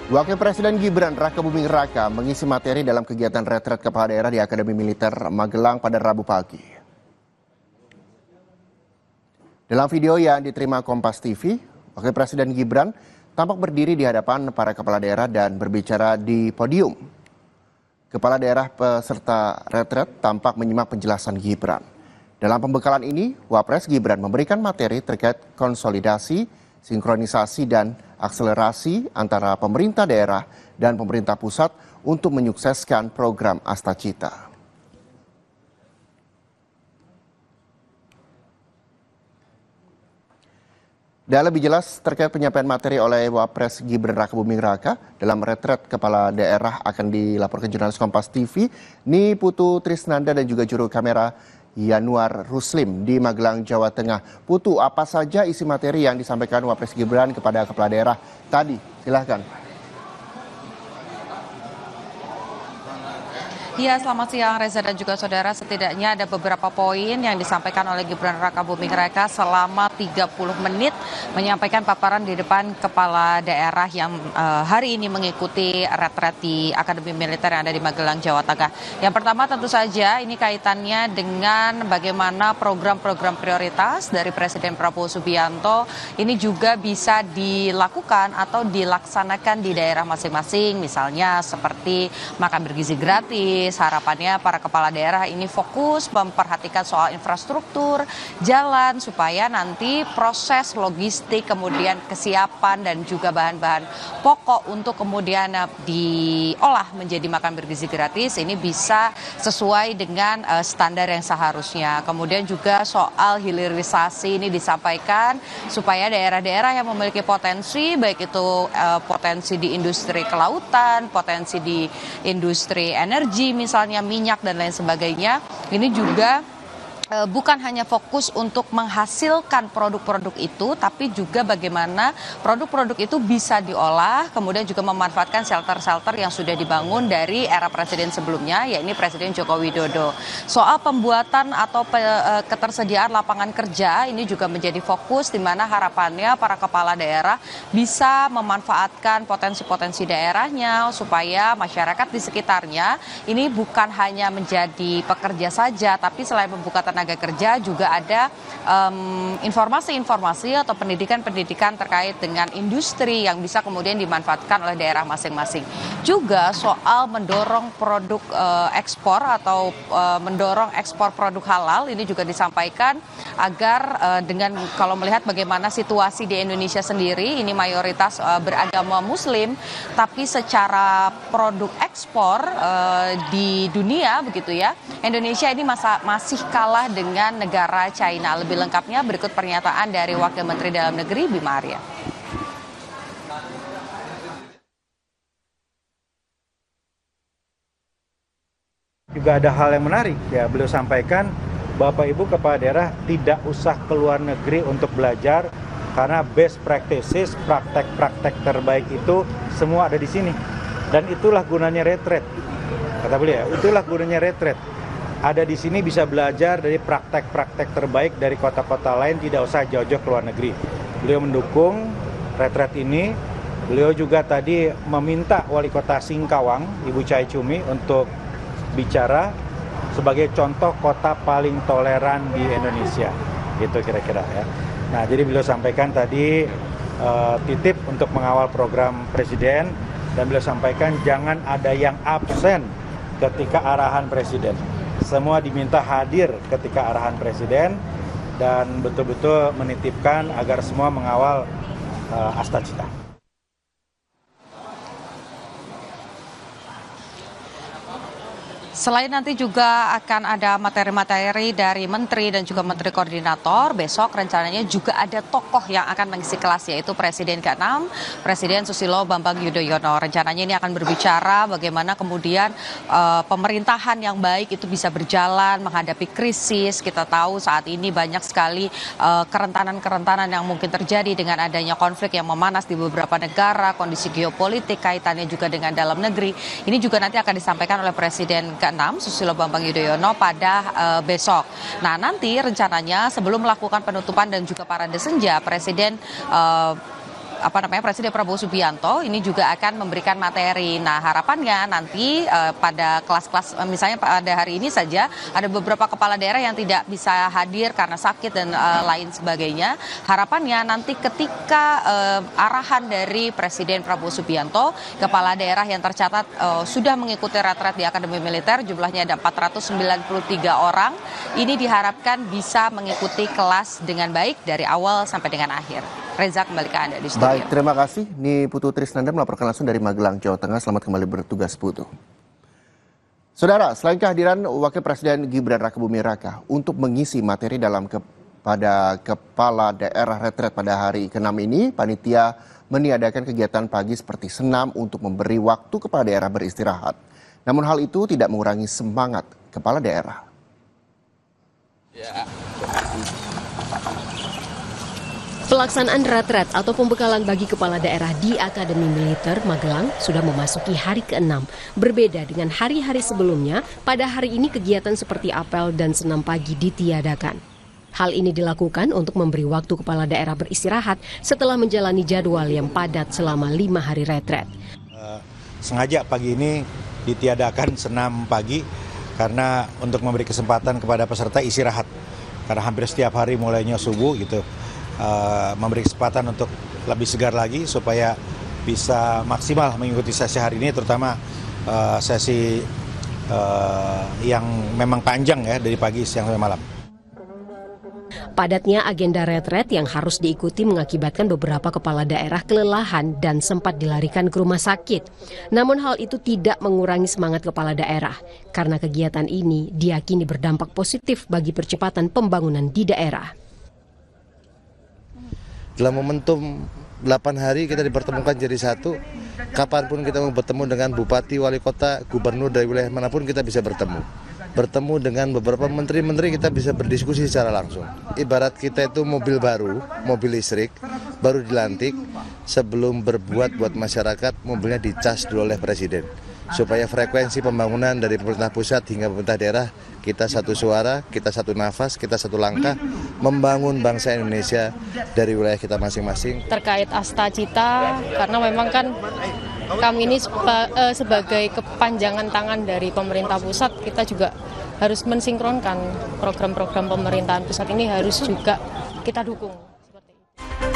Wakil Presiden Gibran Rakabuming Raka mengisi materi dalam kegiatan retret kepala daerah di Akademi Militer Magelang pada Rabu pagi. Dalam video yang diterima Kompas TV, Wakil Presiden Gibran tampak berdiri di hadapan para kepala daerah dan berbicara di podium. Kepala daerah peserta retret tampak menyimak penjelasan Gibran. Dalam pembekalan ini, Wapres Gibran memberikan materi terkait konsolidasi, sinkronisasi dan akselerasi antara pemerintah daerah dan pemerintah pusat untuk menyukseskan program Astacita. Dan lebih jelas terkait penyampaian materi oleh Wapres Gibran Rakabuming Raka dalam retret kepala daerah akan dilaporkan jurnalis Kompas TV, Ni Putu Trisnanda dan juga juru kamera Yanuar Ruslim di Magelang, Jawa Tengah. Putu, apa saja isi materi yang disampaikan Wapres Gibran kepada kepala daerah tadi? Silahkan. Ya, selamat siang Reza dan juga saudara. Setidaknya ada beberapa poin yang disampaikan oleh Gibran Rakabuming Raka selama 30 menit menyampaikan paparan di depan kepala daerah yang hari ini mengikuti retret di Akademi Militer yang ada di Magelang, Jawa Tengah. Yang pertama tentu saja ini kaitannya dengan bagaimana program-program prioritas dari Presiden Prabowo Subianto ini juga bisa dilakukan atau dilaksanakan di daerah masing-masing. Misalnya seperti makan bergizi gratis. Harapannya para kepala daerah ini fokus memperhatikan soal infrastruktur, jalan, supaya nanti proses logistik, kemudian kesiapan dan juga bahan-bahan pokok untuk kemudian diolah menjadi makan bergizi gratis ini bisa sesuai dengan standar yang seharusnya. Kemudian juga soal hilirisasi ini disampaikan supaya daerah-daerah yang memiliki potensi, baik itu potensi di industri kelautan, potensi di industri energi, misalnya minyak dan lain sebagainya, ini juga bukan hanya fokus untuk menghasilkan produk-produk itu, tapi juga bagaimana produk-produk itu bisa diolah, kemudian juga memanfaatkan shelter-shelter yang sudah dibangun dari era presiden sebelumnya, yakni Presiden Joko Widodo. Soal pembuatan atau ketersediaan lapangan kerja, ini juga menjadi fokus di mana harapannya para kepala daerah bisa memanfaatkan potensi-potensi daerahnya, supaya masyarakat di sekitarnya ini bukan hanya menjadi pekerja saja, tapi selain membuka tenaga kerja juga ada informasi-informasi atau pendidikan-pendidikan terkait dengan industri yang bisa kemudian dimanfaatkan oleh daerah masing-masing. Juga soal mendorong produk ekspor atau mendorong ekspor produk halal ini juga disampaikan agar dengan kalau melihat bagaimana situasi di Indonesia sendiri ini mayoritas beragama Muslim, tapi secara produk ekspor di dunia begitu ya, Indonesia ini masih kalah dengan negara China. Lebih lengkapnya berikut pernyataan dari Wakil Menteri Dalam Negeri Bima Arya. Juga ada hal yang menarik ya, beliau sampaikan Bapak Ibu kepala daerah tidak usah keluar negeri untuk belajar karena best practices, praktek-praktek terbaik itu semua ada di sini. Dan itulah gunanya retret. Kata beliau, itulah gunanya retret. Ada di sini bisa belajar dari praktek-praktek terbaik dari kota-kota lain, tidak usah jauh-jauh ke luar negeri. Beliau mendukung retret ini. Beliau juga tadi meminta Wali Kota Singkawang, Ibu Chai Chumi, untuk bicara sebagai contoh kota paling toleran di Indonesia. Gitu kira-kira ya. Nah, jadi beliau sampaikan tadi titip untuk mengawal program Presiden, dan beliau sampaikan jangan ada yang absen ketika arahan Presiden. Semua diminta hadir ketika arahan Presiden dan betul-betul menitipkan agar semua mengawal Astacita. Selain nanti juga akan ada materi-materi dari menteri dan juga menteri koordinator, besok rencananya juga ada tokoh yang akan mengisi kelas, yaitu Presiden ke-6, Presiden Susilo Bambang Yudhoyono. Rencananya ini akan berbicara bagaimana kemudian pemerintahan yang baik itu bisa berjalan menghadapi krisis. Kita tahu saat ini banyak sekali kerentanan-kerentanan yang mungkin terjadi dengan adanya konflik yang memanas di beberapa negara, kondisi geopolitik, kaitannya juga dengan dalam negeri. Ini juga nanti akan disampaikan oleh Presiden ke-6 Susilo Bambang Yudhoyono pada besok. Nah, nanti rencananya sebelum melakukan penutupan dan juga parade senja, Presiden Presiden Prabowo Subianto ini juga akan memberikan materi. Nah, harapannya nanti pada kelas-kelas misalnya pada hari ini saja ada beberapa kepala daerah yang tidak bisa hadir karena sakit dan lain sebagainya. Harapannya nanti ketika arahan dari Presiden Prabowo Subianto, kepala daerah yang tercatat sudah mengikuti retret di Akademi Militer, jumlahnya ada 493 orang. Ini diharapkan bisa mengikuti kelas dengan baik dari awal sampai dengan akhir. Reza, kembali ke Anda di studio. Baik, terima kasih. Ini Putu Trisnanda melaporkan langsung dari Magelang, Jawa Tengah. Selamat kembali bertugas, Putu. Saudara, selain kehadiran Wakil Presiden Gibran Rakabuming Raka untuk mengisi materi pada kepala daerah retret pada hari ke-6 ini, panitia meniadakan kegiatan pagi seperti senam untuk memberi waktu kepala daerah beristirahat. Namun hal itu tidak mengurangi semangat kepala daerah. Pelaksanaan retret atau pembekalan bagi kepala daerah di Akademi Militer Magelang sudah memasuki hari ke-6. Berbeda dengan hari-hari sebelumnya, pada hari ini kegiatan seperti apel dan senam pagi ditiadakan. Hal ini dilakukan untuk memberi waktu kepala daerah beristirahat setelah menjalani jadwal yang padat selama 5 hari retret. Sengaja pagi ini ditiadakan senam pagi karena untuk memberi kesempatan kepada peserta istirahat. Karena hampir setiap hari mulainya subuh gitu. Memberi kesempatan untuk lebih segar lagi supaya bisa maksimal mengikuti sesi hari ini, terutama sesi yang memang panjang ya dari pagi, siang sampai malam. Padatnya agenda retret yang harus diikuti mengakibatkan beberapa kepala daerah kelelahan dan sempat dilarikan ke rumah sakit. Namun hal itu tidak mengurangi semangat kepala daerah, karena kegiatan ini diyakini berdampak positif bagi percepatan pembangunan di daerah. Dalam momentum 8 hari kita dipertemukan jadi satu, kapanpun kita mau bertemu dengan bupati, wali kota, gubernur dari wilayah manapun kita bisa bertemu. Bertemu dengan beberapa menteri-menteri kita bisa berdiskusi secara langsung. Ibarat kita itu mobil baru, mobil listrik, baru dilantik, sebelum berbuat buat masyarakat mobilnya dicas dulu oleh presiden. Supaya frekuensi pembangunan dari pemerintah pusat hingga pemerintah daerah, kita satu suara, kita satu nafas, kita satu langkah, membangun bangsa Indonesia dari wilayah kita masing-masing. Terkait Asta Cita, karena memang kan kami ini sebagai kepanjangan tangan dari pemerintah pusat, kita juga harus mensinkronkan program-program pemerintahan pusat ini harus juga kita dukung.